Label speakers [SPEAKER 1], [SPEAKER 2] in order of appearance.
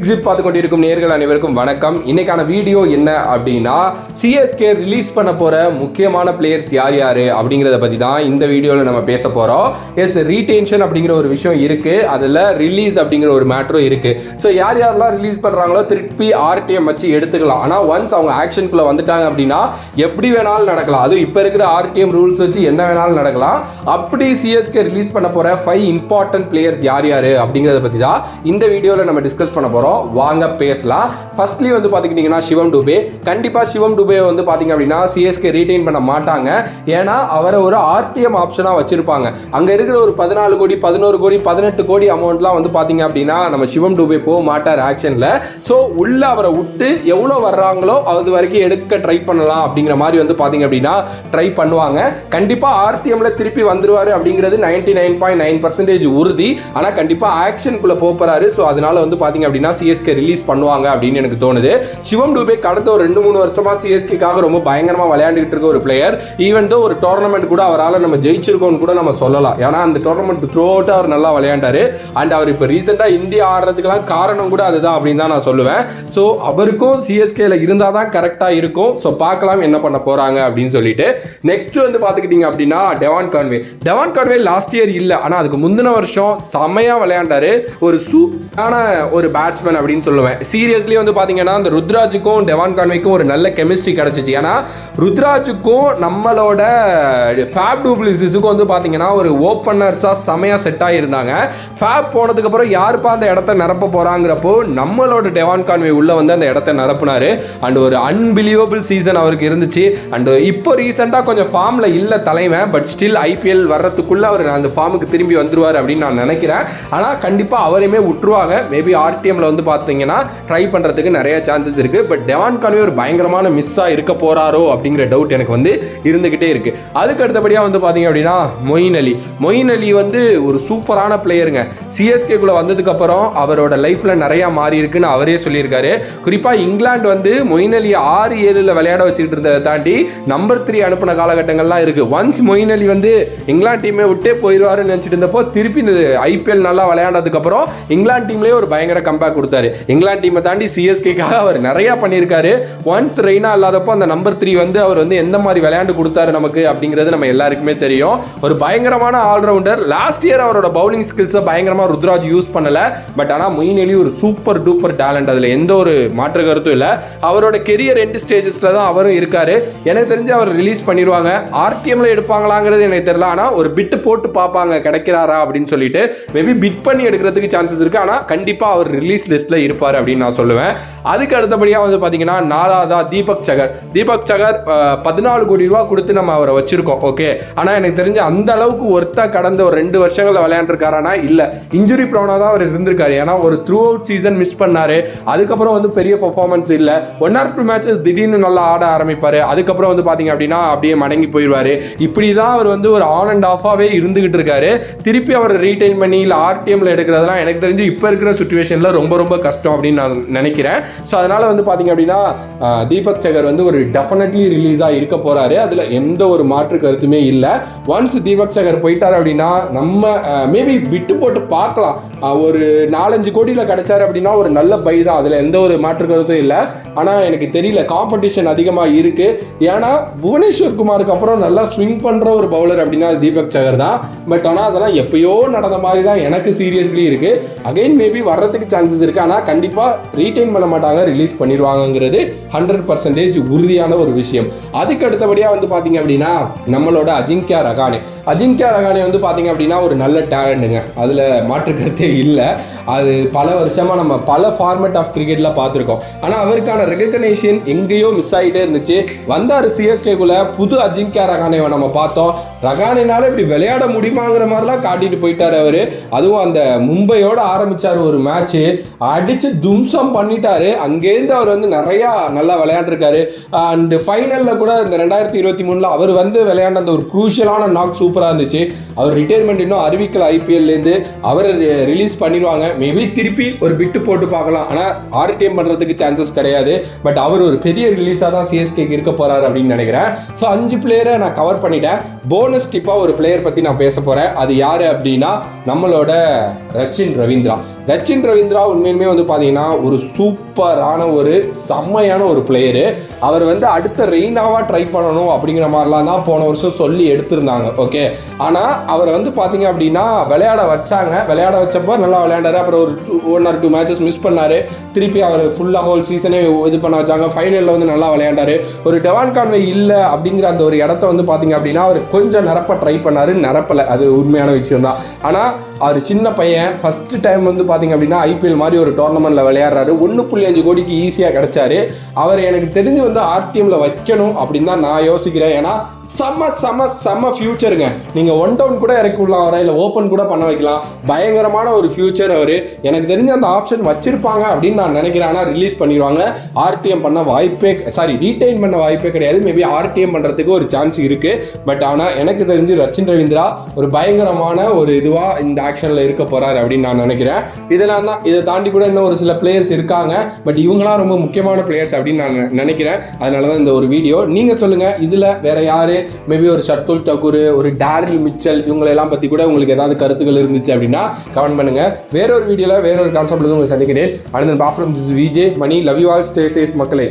[SPEAKER 1] Exit பார்த்து கொண்டிருக்கும் நேயர்கள் அனைவருக்கும் வணக்கம். இன்னைக்கான வீடியோ என்ன அப்படின்னா, சிஎஸ்கே ரிலீஸ் பண்ண போற முக்கியமான பிளேயர்ஸ் யார் யாரு அப்படிங்கிறத பத்தி தான் இந்த வீடியோவில் நம்ம பேச போறோம். ரீடென்ஷன் அப்படிங்கிற ஒரு விஷயம் இருக்கு, அதுல ரிலீஸ் அப்படிங்கிற ஒரு மேட்டரும் இருக்கு. ஸோ யார் யாரெல்லாம் ரிலீஸ் பண்றாங்களோ திருப்பி ஆர்டிஎம் வச்சு எடுத்துக்கலாம். ஆனால் ஒன்ஸ் அவங்க ஆக்ஷனுக்குள்ள வந்துட்டாங்க அப்படின்னா எப்படி வேணாலும் நடக்கலாம். அது இப்போ இருக்கிற ஆர்டிஎம் ரூல்ஸ் வச்சு என்ன வேணாலும் நடக்கலாம். அப்படி சிஎஸ்கே ரிலீஸ் பண்ண போற 5 இம்பார்ட்டன்ட் பிளேயர்ஸ் யார் யாரு அப்படிங்கிறத பத்தி தான் இந்த வீடியோவில் நம்ம டிஸ்கஸ் பண்ண போறோம். வாங்க பேசலாம். ஃபர்ஸ்ட்லி வந்து பாத்தீங்கன்னா சிவம் டுபே. கண்டிப்பா சிவம் டுபே வந்து பாத்தீங்க அப்படின்னா சிஎஸ்கே ரீடைன் பண்ண மாட்டாங்க. ஏன்னா அவரை ஒரு ஆர்டிஎம் ஆப்ஷனா வச்சிருப்பாங்க. அங்க இருக்கிற ஒரு 14 கோடி 11 கோடி 18 கோடி அமௌண்ட்லாம் வந்து பாத்தீங்க அப்படின்னா நம்ம சிவம் டுபே போக மாட்டார் ஆக்ஷன்ல. ஸோ உள்ள அவரை விட்டு எவ்வளோ வர்றாங்களோ அது வரைக்கும் எடுக்க ட்ரை பண்ணலாம் அப்படிங்கிற மாதிரி வந்து பாத்தீங்க அப்படின்னா ட்ரை பண்ணுவாங்க. கண்டிப்பா ஆர்டிஎம்ல திருப்பி வந்துருவாரு அப்படிங்கிறது 99.9% உறுதி. ஆனா கண்டிப்பா ஆக்ஷனுக்குள்ள போறாரு. ஸோ அதனால வந்து பாத்தீங்க அப்படின்னா சிஎஸ்கே ரிலீஸ் பண்ணுவாங்க அப்படின்னு எனக்கு தோணுது. சிவம் டுபே கடந்த ஒரு 2-3 வருஷமா சிஎஸ்கேக்காக ரொம்ப பயங்கரமா விளையாண்டுட்டு இருக்க ஒரு பிளேயர். ஈவன் தோ ஒரு டோர்னமெண்ட் கூட அவரால் நம்ம ஜெயிச்சிருக்கோம்னு கூட நம்ம சொல்லலாம். ஏன்னா அந்த டோர்னமெண்ட் த்ரூ அவுட் அவர் நல்லா விளையாண்டாரு. அண்ட் அவர் இப்போ ரீசெண்டா இந்தியா ஆடுறதுக்கெல்லாம் காரணம் கூட அதுதான் அப்படின்னு தான் நான் சொல்லுவேன். ஸோ அவருக்கும் சிஎஸ்கேல இருந்தால் தான் கரெக்டாக இருக்கும். ஸோ பார்க்கலாம் என்ன பண்ண போறாங்க அப்படின்னு சொல்லிட்டு. நெக்ஸ்ட் வந்து பார்த்துக்கிட்டீங்க அப்படின்னா டெவான் கான்வே லாஸ்ட் இயர் இல்லை, ஆனால் அதுக்கு முந்தின வருஷம் செமையா விளையாண்டாரு. ஒரு சூப்பரான ஒரு பேட்ஸ்மேன் அப்படின்னு சொல்லுவேன். சீரியஸ்லி வந்து பாத்தீங்கன்னா அந்த ருத்ராஜுக்கும் டெவான் கான்வேக்கும் ஒரு நல்ல கெமிஸ்ட்ரி கிடைச்சிச்சு. ஏன்னா ருத்ராஜுக்கும் நம்மளோட ஃபேப் டு பிளிஸுக்கும் வந்து பாத்தீங்கன்னா ஒரு ஓப்பனர்ஸா செமையா செட் ஆகியிருந்தாங்க. ஃபேப் போனதுக்கு அப்புறம் யாருப்பா அந்த இடத்த நிரப்ப போறாங்கிறப்போ நம்மளோட டெவான் கான்வே உள்ள வந்து அந்த இடத்த நிரப்புனாரு. அண்ட் ஒரு அன்பிலீவபிள் சீசன் அவருக்கு இருந்துச்சு. அண்ட் இப்போ ரீசெண்டா கொஞ்சம் ஃபார்ம்ல இல்ல தலைவன், பட் ஸ்டில் ஐபிஎல் வர்றதுக்குள்ள அவர் அந்த ஃபார்முக்கு திரும்பி வந்துருவார் அப்படின்னு நான் நினைக்கிறேன். ஆனா கண்டிப்பா அவரையுமே விட்டுருவாங்க. மேபி ஆர்டிஎம்ல வந்து பார்த்தீங்கன்னா ட்ரை பண்ணுறதுக்கு நிறைய சான்சஸ் இருக்குது. பட் டெவான் கான்வே ஒரு பயங்கரமான மிஸ்ஸாக இருக்க போகிறாரோ அப்படிங்கிற டவுட் எனக்கு வந்து இருந்துக்கிட்டே இருக்குது. அதுக்கு அடுத்தபடியாக வந்து பார்த்தீங்க அப்படின்னா மொயின் அலி வந்து ஒரு சூப்பரான பிளேயருங்க. சிஎஸ்கேக்குள்ளே வந்ததுக்கப்புறம் அவரோட லைஃப்பில் நிறையா மாறி இருக்குன்னு அவரே சொல்லியிருக்காரு. குறிப்பாக இங்கிலாந்து வந்து மொயின் அலி 6-7 விளையாட வச்சுக்கிட்டு இருந்ததை தாண்டி நம்பர் 3 அனுப்பின காலகட்டங்கள்லாம் இருக்குது. ஒன்ஸ் மொயின் அலி வந்து இங்கிலாந்து டீமே விட்டே போயிடுவாருன்னு நினச்சிட்டு இருந்தப்போ திருப்பி ஐபிஎல் நல்லா விளையாண்டதுக்கப்புறம் இங்கிலாந்து டீம்லேயே ஒரு பயங்கர கம்பேக் கொடுத்தாரு. இங்கிலாந்து டீமை தாண்டி சிஎஸ்கேக்காக அவர் நிறைய பண்ணியிருக்காரு. ஒன்ஸ் ரெய்னா இல்லாதப்போ அந்த நம்பர் 3 வந்து அவர் வந்து எந்த மாதிரி விளையாண்டு கொடுத்தாரு நமக்கு அப்படிங்கிறது நம்ம எல்லாருக்குமே தெரியும். ஒரு பயங்கரமான ஆல்ரவுண்டர். லாஸ்ட் இயர் அவரோட பவுலிங் ஸ்கில்ஸை பயங்கரமா ருத்ராஜ் யூஸ் பண்ணல. பட் ஆனால் மொயின் அலி ஒரு சூப்பர் டூப்பர் டேலண்ட், அதில் எந்த ஒரு மாற்று கருத்தும் இல்லை. அவரோட கெரியர் எண்ட் ஸ்டேஜஸ்ல தான் அவரும் இருக்காரு. எனக்கு தெரிஞ்சு அவர் ரிலீஸ் பண்ணிடுவாங்க. ஆர்டிஎம்ல எடுப்பாங்களாங்கிறது எனக்கு தெரியல. ஆனால் ஒரு பிட்டு போட்டு பார்ப்பாங்க கிடைக்கிறாரா அப்படின்னு சொல்லிட்டு. மேபி பிட் பண்ணி எடுக்கிறதுக்கு சான்சஸ் இருக்கு. ஆனால் கண்டிப்பா அவர் ரிலீஸ் லிஸ்ட்ல இருப்பார் அப்படின்னு நான் சொல்லுவேன். அதுக்கு அடுத்தபடியா வந்து பாத்தீங்கன்னா நாலாவதா தீபக் சகர் 14 கோடி ரூபாய் கொடுத்து நம்ம அவரை வச்சிருக்கோம். ஓகே, ஆனா எனக்கு தெரிஞ்ச அந்த அளவுக்கு ஒருத்தா கடந்த ஒரு 2 வருஷங்கள்ல விளையாண்டுருக்காரானா இல்ல, இன்ஜுரி ப்ரோனா தான் அவர் இருந்திருக்காரு. ஏன்னா ஒரு த்ரூ அவுட் சீசன் மிஸ் பண்ணாரு. அதுக்கப்புறம் வந்து பெரிய பெர்ஃபார்மன்ஸ் இல்ல. 1 or 2 மேட்சஸ் திடீர்னு நல்லா ஆட ஆரம்பிப்பாரு. அதுக்கப்புறம் வந்து பாத்தீங்க அப்படின்னா அப்படியே மடங்கி போயிடுவாரு. இப்படிதான் அவர் வந்து ஒரு ஆன் அண்ட் ஆஃபாவே இருந்துகிட்டு இருக்காரு. திருப்பி அவர் ரீடைன் பண்ணி இல்ல ஆர்டிஎம்ல எடுக்கிறதெல்லாம் எனக்கு தெரிஞ்சு இப்ப இருக்கிற சிச்சுவேஷன்ல ரொம்ப ரொம்ப கஷ்டம் அப்படின்னு நான் நினைக்கிறேன். ஸோ அதனால வந்து பாத்தீங்க அப்படின்னா தீபக் சகர் வந்து ஒரு டெஃபினெட்லி ரிலீஸா இருக்க போறாரு. அதுல எந்த ஒரு மாற்று கருத்துமே இல்லை. ஒன்ஸ் தீபக் சகர் போயிட்டாரு அப்படின்னா நம்ம மேபி விட்டு போட்டு பார்க்கலாம். ஒரு 4-5 கோடியில கிடைச்சாரு அப்படின்னா ஒரு நல்ல பை தான், அதுல எந்த ஒரு மாற்று கருத்தும் இல்லை. ஆனா எனக்கு தெரியல, காம்படிஷன் அதிகமா இருக்கு. ஏன்னா புவனேஸ்வர் குமாருக்கு அப்புறம் நல்லா ஸ்விங் பண்ற ஒரு பவுலர் அப்படின்னா தீபக் சகர் தான். பட் ஆனா அதெல்லாம் எப்பயோ நடந்த மாதிரி தான் எனக்கு சீரியஸ்லி இருக்கு. அகைன் மேபி வர்றதுக்கு சான்சஸ் இருக்கு. ஆனா கண்டிப்பா ரீடைன் பண்ண மாட்டாங்க, ரிலீஸ் பண்ணிடுவாங்கிறது 100% உறுதியான ஒரு விஷயம். அதுக்கு அடுத்தபடியா வந்து பாத்தீங்க அப்படின்னா நம்மளோட அஜிங்கியா ரகானே வந்து பாத்தீங்க அப்படின்னா ஒரு நல்ல டேலண்ட்டுங்க, அதுல மாற்று கருத்தே இல்லை. அது பல வருஷமா நம்ம பல ஃபார்மேட் ஆஃப் கிரிக்கெட்ல பார்த்துருக்கோம். ஆனால் அவருக்கான ரெகக்னேஷன் எங்கேயோ மிஸ் ஆகிட்டே இருந்துச்சு. வந்தார் சிஎஸ்கேக்குள்ள, புது அஜிங்கியா ரகானேவை நம்ம பார்த்தோம். ரகானேனால இப்படி விளையாட முடியுமாங்கிற மாதிரிலாம் காட்டிட்டு போயிட்டார் அவர். அதுவும் அந்த மும்பையோட ஆரம்பிச்சார் ஒரு மேட்ச், அடிச்சு தும்சம் பண்ணிட்டாரு. அங்கேருந்து அவர் வந்து நிறையா நல்லா விளையாண்டுருக்காரு. அண்ட் ஃபைனலில் கூட இந்த 2023 அவர் வந்து விளையாண்ட அந்த ஒரு குரூஷியலான நாக் சூப்பராக இருந்துச்சு. அவர் ரிட்டையர்மெண்ட் இன்னும் அறிவிக்கல ஐபிஎல்லேருந்து. அவர் ரிலீஸ் பண்ணிடுவாங்க. மேபி திருப்பி ஒரு பிட்டு போட்டு பார்க்கலாம். ஆனால் ஆர்டிஎம் பண்ணுறதுக்கு சான்சஸ் கிடையாது. பட் அவர் ஒரு பெரிய ரிலீஸாக தான் சிஎஸ்கேக்கு இருக்க போகிறாரு அப்படின்னு நினைக்கிறேன். ஸோ 5 பிளேயரை நான் கவர் பண்ணிட்டேன். போனஸ் டிப்பாக ஒரு பிளேயர் பற்றி நான் பேச போகிறேன். அது யார் அப்படின்னா நம்மளோட ரச்சின் ரவீந்திரா. ரச்சின் ரவீந்திரா உண்மையுமே வந்து பார்த்தீங்கன்னா ஒரு சூப்பரான ஒரு செம்மையான ஒரு பிளேயரு. அவர் வந்து அடுத்த ரெய்னாவாக ட்ரை பண்ணணும் அப்படிங்கிற மாதிரிலாம் தான் போன வருஷம் சொல்லி எடுத்திருந்தாங்க. ஓகே, ஆனால் அவரை வந்து பார்த்தீங்க அப்படின்னா விளையாட வச்சப்போ நல்லா விளையாண்டாரு. அப்புறம் ஒரு 1 or 2 மேட்சஸ் மிஸ் பண்ணார். திருப்பி அவர் ஃபுல்லாக ஹோல் சீசனே இது பண்ண வச்சாங்க. ஃபைனலில் வந்து நல்லா விளையாண்டாரு. ஒரு டெவான் கான்வே இல்லை அப்படிங்கிற அந்த ஒரு இடத்த வந்து பார்த்தீங்க அப்படின்னா அவர் கொஞ்சம் நிரப்ப ட்ரை பண்ணார், நிரப்பலை. அது உண்மையான விஷயம் தான். ஆனால் அவர் சின்ன பையன், ஃபர்ஸ்ட் டைம் வந்து பார்த்தீங்க அப்படின்னா ஐபிஎல் மாதிரி ஒரு டோர்னமெண்ட்டில் விளையாடுறாரு. 1.5 கோடிக்கு ஈஸியாக கிடைச்சாரு. அவர் எனக்கு தெரிஞ்சு வந்து ஆர்டிஎம்ல வைக்கணும் அப்படின்னு தான் நான் யோசிக்கிறேன். ஏன்னா செம்ம ஃபியூச்சருங்க. நீங்கள் 1 டவுன் கூட இறக்கி விடலாம், வர இல்லை ஓப்பன் கூட பண்ண வைக்கலாம். பயங்கரமான ஒரு ஃபியூச்சர் அவர். எனக்கு தெரிஞ்ச அந்த ஆப்ஷன் வச்சிருப்பாங்க அப்படின்னு நான் நினைக்கிறேன். ஆனால் ரிலீஸ் பண்ணிடுவாங்க. ரீட்டைன் பண்ண வாய்ப்பே கிடையாது. மேபி ஆர்டிஎம் பண்ணுறதுக்கு ஒரு சான்ஸ் இருக்குது. பட் ஆனால் எனக்கு தெரிஞ்சு ரச்சின் ரவீந்திரா ஒரு பயங்கரமான ஒரு இதுவாக இந்த ஆக்ஷனில் இருக்க போகிறார் அப்படின்னு நான் நினைக்கிறேன். இதெல்லாம் தான். இதை தாண்டி கூட இன்னும் ஒரு சில பிளேயர்ஸ் இருக்காங்க. பட் இவங்களாம் ரொம்ப முக்கியமான பிளேயர்ஸ் அப்படின்னு நான் நினைக்கிறேன். அதனால தான் இந்த ஒரு வீடியோ. நீங்கள் சொல்லுங்கள், இதில் வேற யார், மேபி ஒரு ஷர்துல் தக்கூர், ஒரு டேரில் மிச்சல், இவங்களெல்லாம் பற்றி கூட உங்களுக்கு ஏதாவது கருத்துக்கள் இருந்துச்சு அப்படின்னா கமெண்ட் பண்ணுங்க. வேற ஒரு வீடியோவில் வேற ஒரு கான்செப்ட் உங்களுக்கு சந்திக்கிறேன். And then bye from this VJ Mani. Love you all, stay safe மக்களே.